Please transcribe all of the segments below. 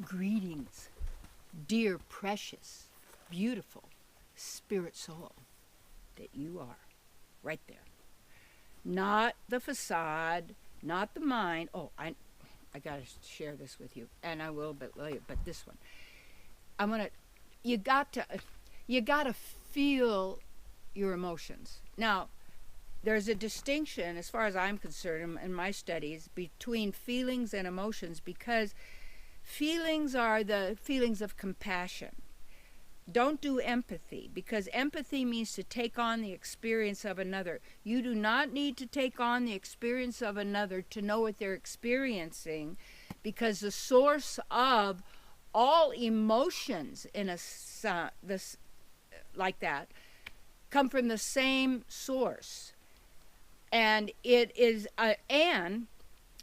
Greetings, dear, precious, beautiful spirit soul that you are, right there. Not the facade, not the mind. Oh, I got to share this with you, and I will a bit later, but this one. You got to feel your emotions. Now, there's a distinction, as far as I'm concerned, in my studies, between feelings and emotions, because feelings are the feelings of compassion. Don't do empathy, because empathy means to take on the experience of another. You do not need to take on the experience of another to know what they're experiencing, because the source of all emotions in like that come from the same source. And it is, and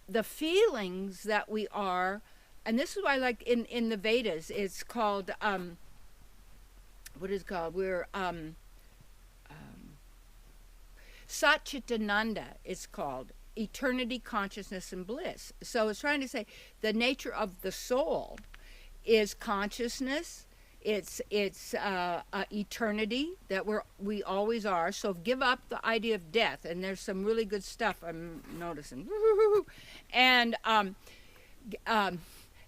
the feelings that we are, and this is why I like in the Vedas, it's called, what is it called? We're, Satchitananda is called, eternity, consciousness, and bliss. So it's trying to say the nature of the soul is consciousness, it's eternity, that we always are. So give up the idea of death, and there's some really good stuff I'm noticing.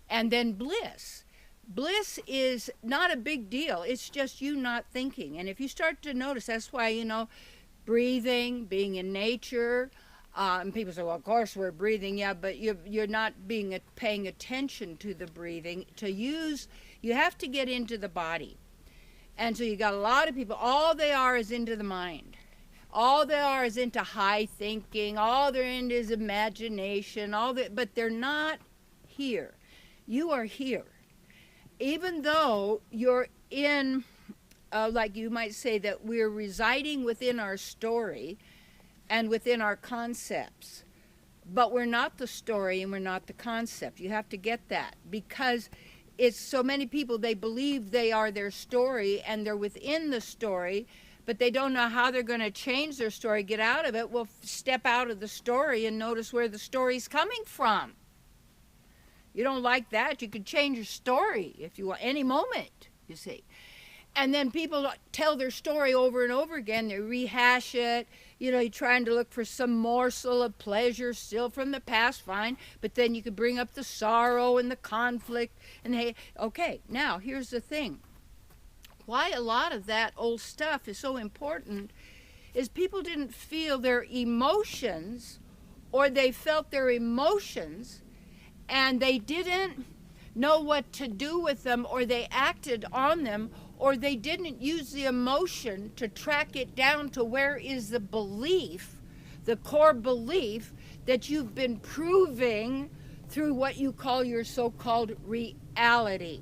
And then bliss. Bliss is not a big deal. It's just you not thinking. And if you start to notice, that's why, breathing, being in nature. And people say, well, of course we're breathing. Yeah, but you're not paying attention to the breathing. You have to get into the body. And so you got a lot of people, all they are is into the mind. All they are is into high thinking. All they're into is imagination. But they're not here. You are here. Even though you're in, like you might say, that we're residing within our story and within our concepts, but we're not the story and we're not the concept. You have to get that, because it's so many people, they believe they are their story and they're within the story, but they don't know how they're going to change their story, get out of it. Well, step out of the story and notice where the story's coming from. You don't like that, you could change your story if you want, any moment, you see. And then people tell their story over and over again. They rehash it. You're trying to look for some morsel of pleasure still from the past, fine. But then you could bring up the sorrow and the conflict. And okay, now here's the thing. Why a lot of that old stuff is so important is people didn't feel their emotions, or they felt their emotions and they didn't know what to do with them, or they acted on them, or they didn't use the emotion to track it down to where is the belief, the core belief that you've been proving through what you call your so-called reality.